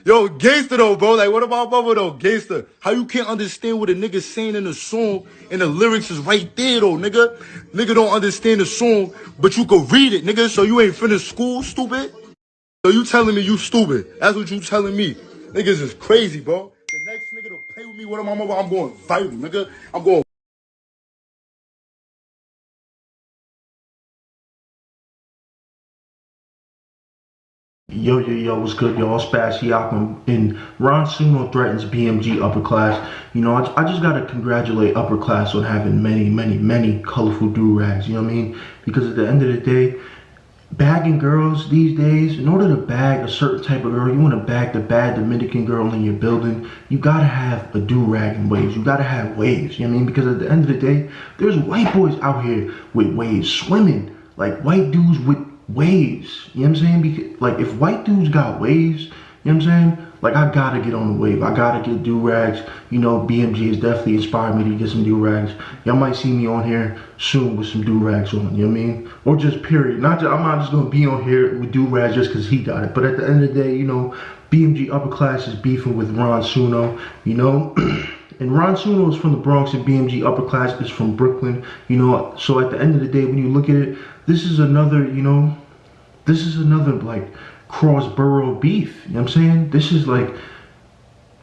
Yo, gangster though, bro. Like, what about Bubba though? Gangster. How you can't understand what a nigga saying in the song and the lyrics is right there though, nigga? Nigga don't understand the song, but you can read it, nigga. So you ain't finished school, stupid? So you telling me you stupid. That's what you telling me. Niggas is crazy, bro. The next nigga to play with me, what am I, I'm going viral, nigga. I'm going. Yo, what's good, y'all? It's Bassey, Akwa, and Ron Suno threatens BMG Upperclass. You know, I just gotta congratulate Upperclass on having many colorful do-rags, you know what I mean? Because at the end of the day, bagging girls these days, in order to bag a certain type of girl, you wanna bag the bad Dominican girl in your building, you gotta have a do-rag and waves. You gotta have waves, you know what I mean? Because at the end of the day, there's white boys out here with waves, swimming, like white dudes with waves, you know what I'm saying? Because, like, if white dudes got waves, you know what I'm saying? Like, I gotta get on the wave. I gotta get do-rags. You know, BMG has definitely inspired me to get some do-rags. Y'all might see me on here soon with some do-rags on, you know what I mean? Or just period. I'm not just gonna be on here with do-rags just cause he got it. But at the end of the day, you know, BMG Upperclass is beefing with Ron Suno, you know? And Ron Suno is from the Bronx and BMG Upperclass is from Brooklyn, you know? So at the end of the day, when you look at it, this is another, you know, this is another like cross-borough beef, you know what I'm saying? This is like,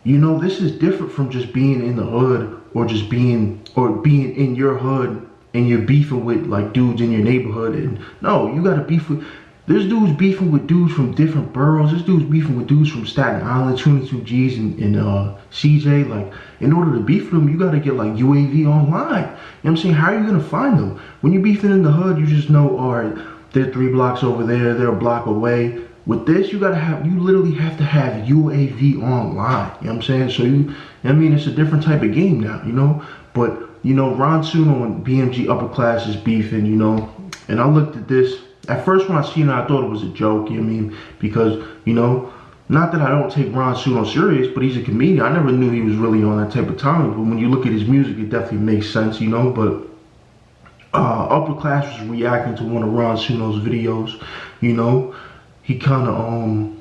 you know, this is different from just being in the hood or just being in your hood and you're beefing with like dudes in your neighborhood. And no, you gotta beef with, there's dudes beefing with dudes from different boroughs. There's dudes beefing with dudes from Staten Island, 22 G's and CJ. Like, in order to beef with them, you gotta get like UAV online. You know what I'm saying? How are you gonna find them? When you're beefing in the hood, you just know, all right, they're 3 blocks over there, they're a block away. With this, you literally have to have UAV online. You know what I'm saying? So I mean, it's a different type of game now, you know? But, you know, Ron Suno and BMG Upperclass is beefing, you know? And I looked at this. At first when I seen it, I thought it was a joke, you know what I mean? Because, you know, not that I don't take Ron Suno serious, but he's a comedian. I never knew he was really on that type of time. But when you look at his music, it definitely makes sense, you know? But Upperclass was reacting to one of Ron Suno's videos, you know? He kind of,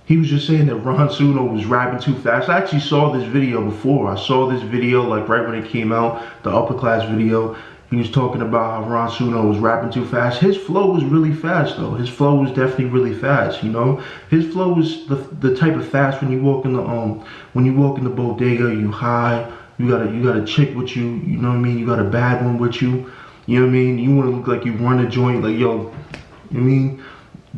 he was just saying that Ron Suno was rapping too fast. I actually saw this video before. I saw this video like right when it came out, the Upperclass video. He was talking about how Ron Suno was rapping too fast. His flow was really fast though. His flow was definitely really fast, you know? His flow was the type of fast when you walk in the bodega, you high, you got a chick with you, you know what I mean? You got a bad one with you. You know what I mean? You want to look like you run a joint, like, yo, you know what I mean?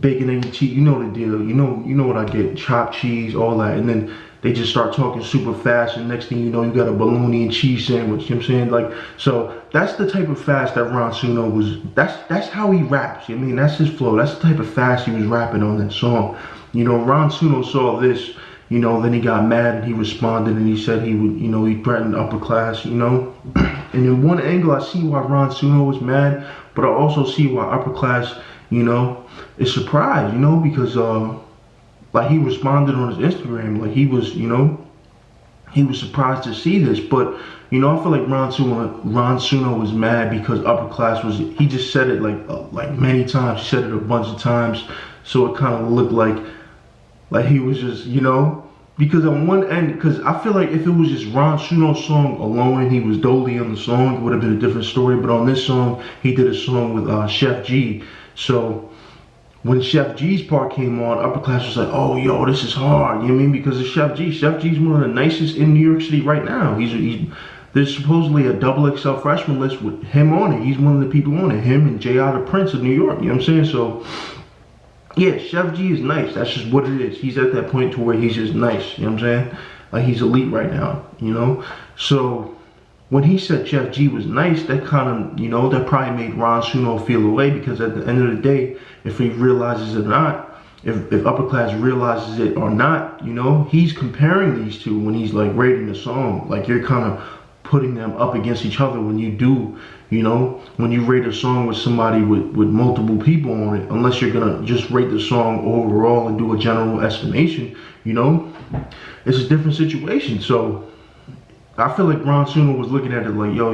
Bacon and cheese, you know the deal. You know what I get, chopped cheese, all that. And then they just start talking super fast, and next thing you know, you got a bologna and cheese sandwich, you know what I'm saying? Like, so that's the type of fast that Ron Suno was, that's how he raps, you know what I mean? That's his flow, that's the type of fast he was rapping on that song. You know, Ron Suno saw this, you know, then he got mad and he responded and he said he would, you know, he threatened Upperclass, you know? And in one angle, I see why Ron Suno was mad, but I also see why Upperclass, you know, is surprised, you know, because like he responded on his Instagram, like he was, you know, he was surprised to see this. But, you know, I feel like Ron Suno was mad because Upperclass was, he just said it like many times. He said it a bunch of times, so it kind of looked like he was just, you know, because on one end, because I feel like if it was just Ron Suno's song alone and he was Dolly on the song, it would have been a different story. But on this song, he did a song with Chef G. So when Chef G's part came on, Upperclass was like, oh, yo, this is hard, you know what I mean? Because of Chef G. Chef G's one of the nicest in New York City right now. There's supposedly a XXL freshman list with him on it. He's one of the people on it. Him and J.I. the Prince of New York, you know what I'm saying? So, yeah, Chef G is nice. That's just what it is. He's at that point to where he's just nice, you know what I'm saying? Like, he's elite right now, you know? So when he said Chef G was nice, that kind of, you know, that probably made Ron Suno feel away, because at the end of the day, if he realizes it or not, if Upperclass realizes it or not, you know, he's comparing these two when he's like rating the song. Like, you're kind of putting them up against each other when you do, you know, when you rate a song with somebody with multiple people on it, unless you're gonna just rate the song overall and do a general estimation, you know, it's a different situation. So I feel like Ron Suno was looking at it like, yo,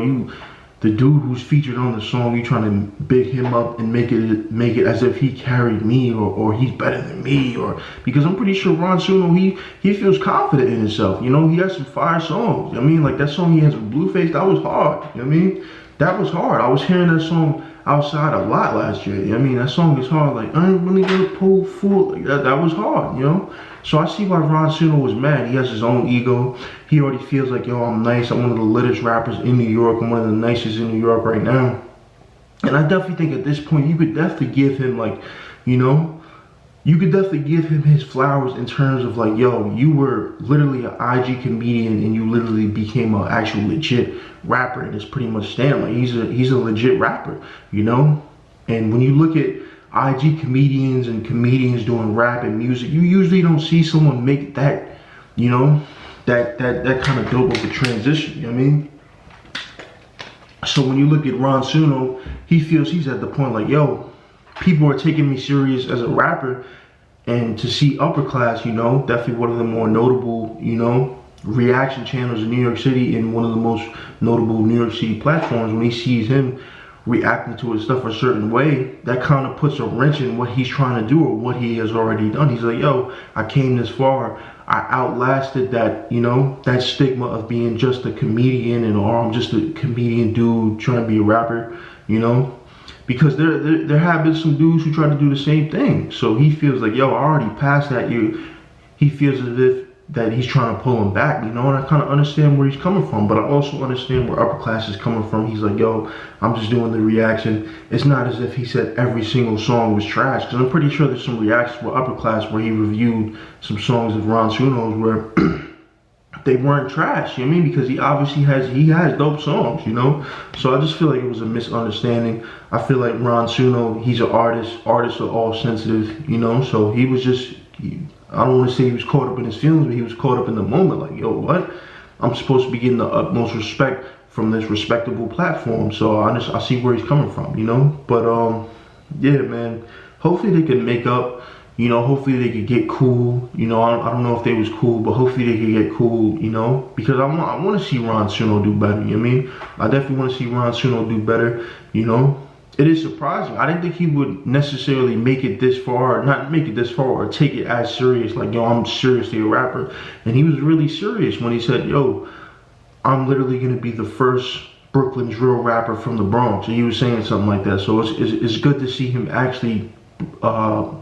the dude who's featured on the song, you trying to big him up and make it as if he carried me or he's better than me, or because I'm pretty sure Ron Suno, he feels confident in himself. You know, he has some fire songs. I mean, like that song he has with Blueface, that was hard. You know what I mean? That was hard. I was hearing that song outside a lot last year. You know what I mean? That song is hard. Like, I ain't really gonna pull full. Like that was hard, you know? So I see why Ron Suno was mad. He has his own ego. He already feels like, yo, I'm nice. I'm one of the littest rappers in New York. I'm one of the nicest in New York right now. And I definitely think at this point, you could definitely give him like, you know, you could definitely give him his flowers in terms of like, yo, you were literally an IG comedian and you literally became an actual legit rapper, and it's pretty much stand like he's a legit rapper, you know? And when you look at IG comedians and comedians doing rap and music, you usually don't see someone make that, you know, that kind of dope of a transition, you know what I mean? So when you look at Ron Suno, he feels he's at the point like, yo, people are taking me serious as a rapper, and to see Upperclass, you know, definitely one of the more notable, you know, reaction channels in New York City and one of the most notable New York City platforms, when he sees him reacting to his stuff a certain way, that kind of puts a wrench in what he's trying to do or what he has already done. He's like, yo, I came this far. I outlasted that, you know, that stigma of being just a comedian and or I'm just a comedian dude trying to be a rapper, you know? Because there have been some dudes who try to do the same thing. So he feels like, yo, I already passed that. He feels as if that he's trying to pull him back, you know, and I kind of understand where he's coming from, but I also understand where Upperclass is coming from. He's like, yo, I'm just doing the reaction. It's not as if he said every single song was trash, because I'm pretty sure there's some reactions with Upperclass where he reviewed some songs of Ron Suno's where they weren't trash, you know what I mean? Because he obviously has dope songs, you know? So I just feel like it was a misunderstanding. I feel like Ron Suno, he's an artist. Artists are all sensitive, you know? So he was just, I don't want to say he was caught up in his feelings, but he was caught up in the moment. Like, yo, what? I'm supposed to be getting the utmost respect from this respectable platform. So I see where he's coming from, you know? But, yeah, man, hopefully they can make up. You know, hopefully they could get cool. You know, I don't know if they was cool, but hopefully they could get cool, you know? Because I want to see Ron Suno do better, you know what I mean? I definitely want to see Ron Suno do better, you know? It is surprising. I didn't think he would necessarily make it this far, not make it this far, or take it as serious, like, yo, I'm seriously a rapper. And he was really serious when he said, yo, I'm literally going to be the first Brooklyn's real rapper from the Bronx. So he was saying something like that. So it's good to see him actually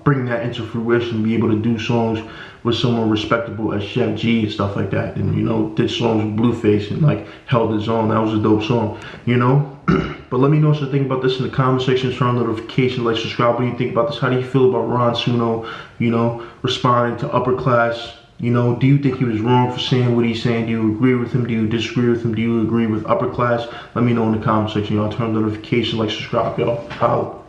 bring that into fruition, be able to do songs with someone respectable as Chef G and stuff like that, and you know, did songs with Blueface and like held his own. That was a dope song, you know. But let me know what you think about this in the comment section. Turn on notifications, like, subscribe. What do you think about this? How do you feel about Ron Suno, you know, responding to Upperclass? You know, do you think he was wrong for saying what he's saying? Do you agree with him? Do you disagree with him? Do you agree with Upperclass? Let me know in the comment section, y'all. Turn on notifications, like, subscribe, y'all. Holla.